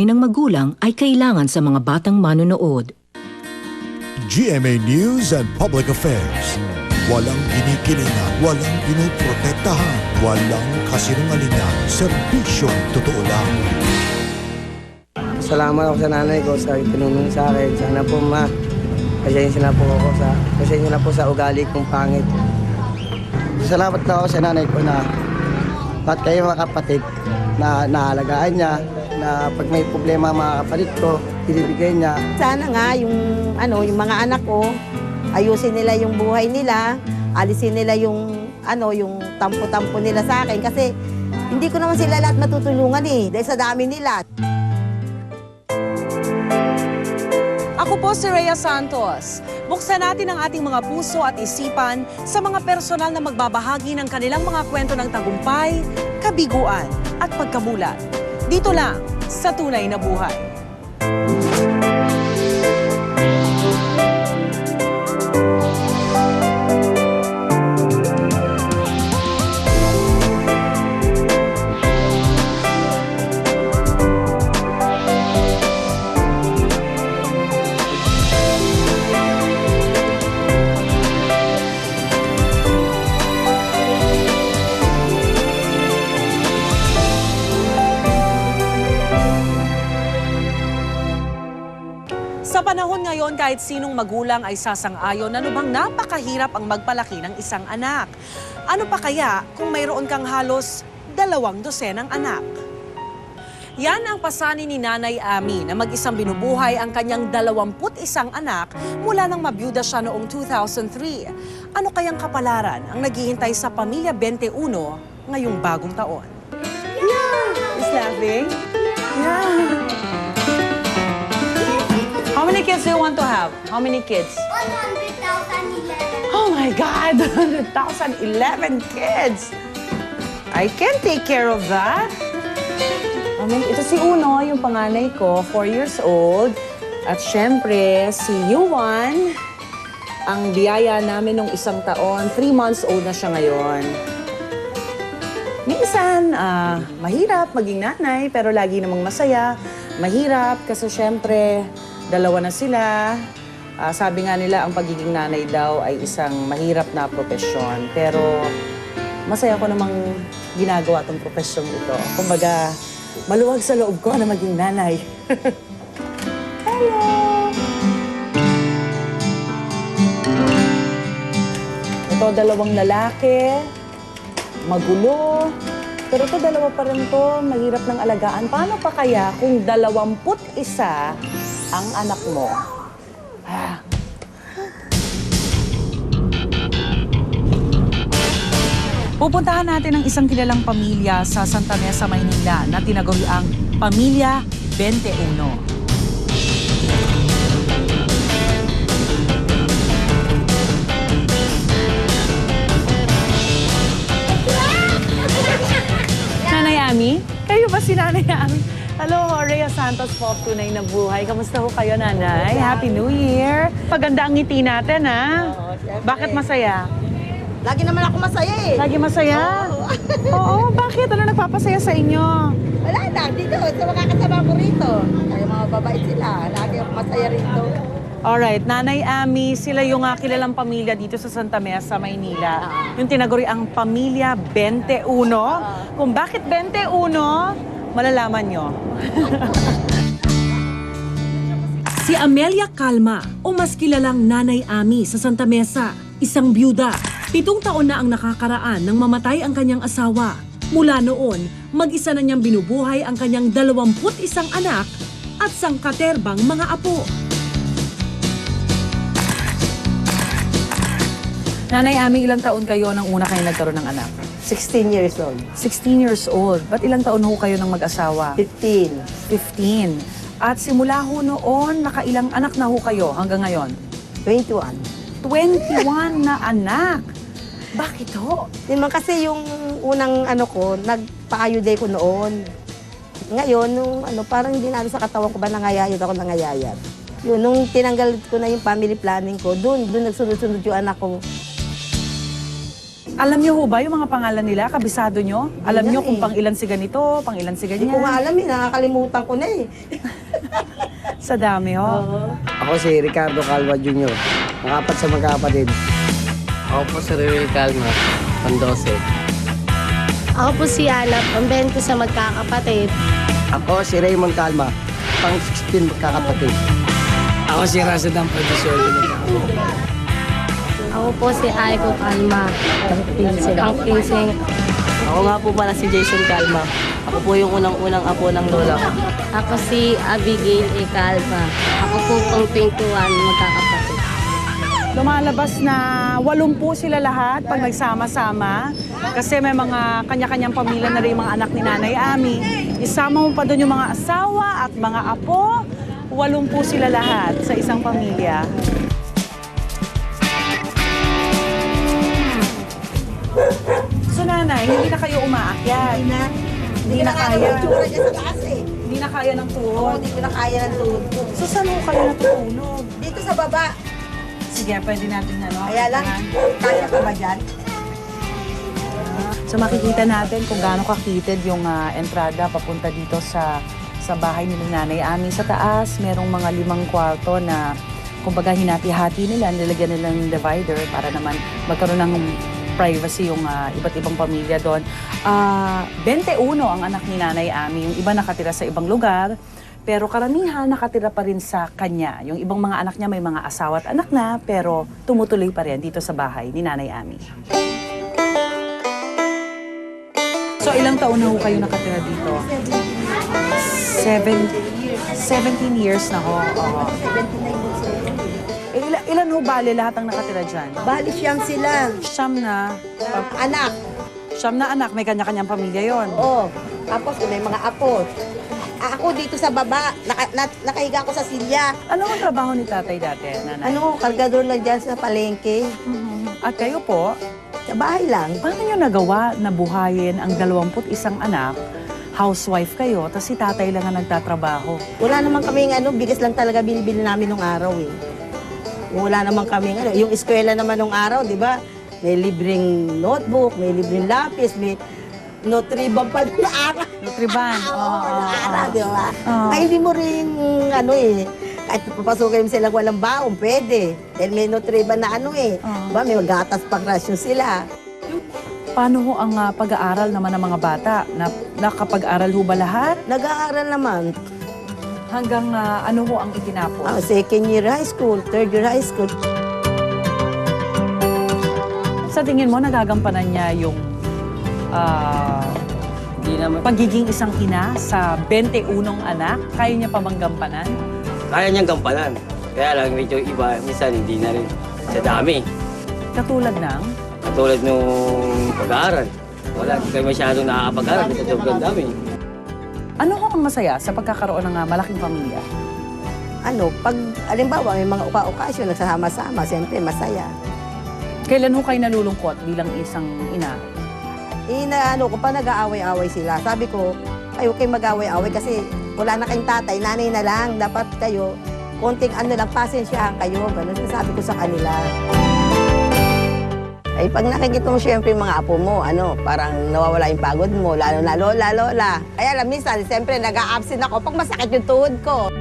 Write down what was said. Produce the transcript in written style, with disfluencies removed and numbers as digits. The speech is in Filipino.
ng magulang ay kailangan sa mga batang manonood. GMA News and Public Affairs. Walang kinikilingan, walang pinoprotektahan, walang kasinungalingan, serbisyong totoo lang. Salamat ako sa nanay ko sa tinulong sa akin. Sana po pasensya na po sa ugali kong pangit. Salamat na ako sa nanay ko na at kayo mga kapatid na naalagaan niya, na pag may problema mga kapatid ko, binibigay niya. Sana nga yung mga anak ko, ayusin nila yung buhay nila, alisin nila yung tampo-tampo nila sa akin kasi hindi ko naman sila lahat matutulungan dahil sa dami nila. Ako po si Rhea Santos. Buksan natin ang ating mga puso at isipan sa mga personal na magbabahagi ng kanilang mga kwento ng tagumpay, kabiguan at pagkamulat. Dito lang sa Tunay na Buhay. Sa panahon ngayon, kahit sinong magulang ay sasang-ayon na bang napakahirap ang magpalaki ng isang anak. Ano pa kaya kung mayroon kang halos 2 dosenang anak? Yan ang pasanin ni Nanay Ami na mag-isang binubuhay ang kanyang 21 anak mula nang mabiyuda siya noong 2003. Ano kayang kapalaran ang naghihintay sa Pamilya 21 ngayong bagong taon? Yeah! Is laughing? Yeah! How many kids do you want to have? How many kids? 100,011. Oh my God! 100,011 kids! I can take care of that. Ito si Uno, yung panganay ko, 4 years old. At syempre, si Yuan, ang biyaya namin nung 1 taon. 3 months old na siya ngayon. Minsan, mahirap maging nanay, pero lagi namang masaya. Mahirap kasi syempre, 2 na sila. Sabi nga nila, ang pagiging nanay daw ay isang mahirap na propesyon. Pero masaya ko namang ginagawa tong propesyong ito. Kumbaga, maluwag sa loob ko na maging nanay. Hello! Ito, 2 lalaki. Magulo. Pero ito, 2 pa rin to. Mahirap ng alagaan. Paano pa kaya kung 21 ang anak mo? Pupuntahan natin ang isang kilalang pamilya sa Santa Mesa, Maynila na tinaguriang Pamilya 21. Nanay Ami? Kayo ba si Nanay Ami? Hello, Rhea Santos po, Tunay na Buhay. Kamusta ho kayo, Nanay? Happy New Year! Paganda ang ngiti natin, ha? Bakit masaya? Lagi naman ako masaya Lagi masaya? Oo, bakit? Ano nagpapasaya sa inyo? Wala lang, dito, sa mga kasama ko rito. Kaya mga babae sila, lagi ako masaya rito. Alright, Nanay Ami, sila yung kilalang pamilya dito sa Santa Mesa, Maynila. Yung tinaguri ang Pamilya 21. Kung bakit 21, malalaman nyo. Si Amelia Calma o mas kilalang Nanay Ami sa Santa Mesa, isang byuda. 7 taon na ang nakakaraan nang mamatay ang kanyang asawa. Mula noon, mag-isa na niyang binubuhay ang kanyang 21 anak at sangkaterbang mga apo. Nanay Ami, ilang taon kayo nang una kayo nagkaroon ng anak? 16 years old. 16 years old. Ba't ilang taon ho kayo nang mag-asawa? 15. 15. At simula ho noon, nakailang anak na ho kayo hanggang ngayon? 21. 21 na anak. Bakit ho? Di man kasi yung unang nagpa-ayuday ko noon. Ngayon, parang hindi na sa katawan ko ba nangayayat ako nangayayat. Yun, nung tinanggal ko na yung family planning ko, doon nagsunod-sunod yung anak ko. Alam niyo ho ba yung mga pangalan nila? Kabisado nyo? Alam Hindi niyo nga kung eh. pang ilan si ganito, pang ilan si Hindi ko nga ganyan? alam eh, nakakalimutan ko na eh. Sa dami ho. Ako si Ricardo Calva Jr., makapat sa magkapatid. Ako po si Ruel Calma, Pandose. Ako po si Ana, pambento sa magkakapatid. Ako si Raymond Calma, pang 16 magkakapatid. Ako si Razadan Producer. Ako po si Aiko Calma, pang 15. Ako nga po pala si Jason Calma. Ako po yung unang-unang apo ng lola ko. Ako si Abigail E. Calma. Ako po pang 21 magkakapatid. Lumalabas na 80 sila lahat pag nagsama-sama. Kasi may mga kanya-kanyang pamilya na rin yung mga anak ni Nanay Ami. Isama mo pa doon yung mga asawa at mga apo. 80 sila lahat sa isang pamilya. So nanay, hindi na kayo umaakyat. Hindi na kaya. Yung tsura niya sa taas eh. Hindi na kaya ng Oo, tuhod. hindi ko na kaya ng tuhod ko. So saan ho kayo natutulog? Dito sa baba. Sige, pwede natin ano. Kaya lang, kaya ko ba dyan? So makikita natin kung gaano kakitid yung entrada papunta dito sa bahay ni Nanay Ami. Sa taas, merong mga 5 kwarto na kumbaga hinati-hati nila, nilagyan nilang divider para naman magkaroon ng privacy yung iba't ibang pamilya doon. 21 ang anak ni Nanay Ami. Yung iba nakatira sa ibang lugar, pero karamihan nakatira pa rin sa kanya. Yung ibang mga anak niya may mga asawa at anak na, pero tumutuloy pa rin dito sa bahay ni Nanay Ami. So ilang taon na ho kayo nakatira dito? 17 years na ho. Oo. Ilan ho bale lahat ang nakatira dyan? Bali siyang sila. Siyam na. Anak. Siyam na anak, may kanya-kanyang pamilya yon. Oo. Tapos may mga apo. Ako dito sa baba, nakahiga ako sa silya. Ano ang trabaho ni tatay dati, nanay? Ano, kargador lang dyan sa palengke. At kayo po, Sa bahay lang. paano nyo nagawa na buhayin ang 21 anak? Housewife kayo, tapos si tatay lang ang nagtatrabaho. Wala naman kaming bigas lang talaga binibili namin nung araw eh. Wala naman kaming yung eskwela naman nung araw, di ba? May libreng notebook, may libreng lapis, may Nutribang pa nung araw. Nutriban. Oo, nung araw, di ba? Oo. Ay, hindi mo rin, kahit papasukin mo silang walang baon, pwede. Dahil may Nutriban na Oo. Diba, may gatas pang rasyon sila. Paano ho ang pag-aaral naman ng mga bata? Nakapag-aral ho ba lahat? Nag-aaral naman. Hanggang ano ho ang itinapos? Second year high school, third year high school. Sa tingin mo, nagagampanan niya yung Hindi naman. pagiging isang ina sa 21 anak? Kaya niya pa bang gampanan? Kaya niyang gampanan. Kaya lang medyo iba, minsan hindi na rin. Sa dami. Katulad ng? Katulad nung pag-aaral. Wala, hindi kayo masyadong nakakapag-aaral kasi sobrang dami. Ano ho ang masaya sa pagkakaroon ng malaking pamilya? Pag, alimbawa, may mga okasyon, nagsasama-sama, siyempre masaya. Kailan ho kayo nalulungkot bilang isang ina? Ko pa nag-aaway-away sila. Sabi ko, ay huwag kayong mag-aaway-away kasi wala na kayong tatay, nanay na lang. Dapat kayo, konting lang, pasensyahan kayo. Ganun sabi ko sa kanila. Ay, pag nakikita mo siyempre yung mga apo mo, parang nawawala yung pagod mo, lalo na lola. Kaya lang, minsan, siyempre, nag-a-absent ako pag masakit yung tuhod ko.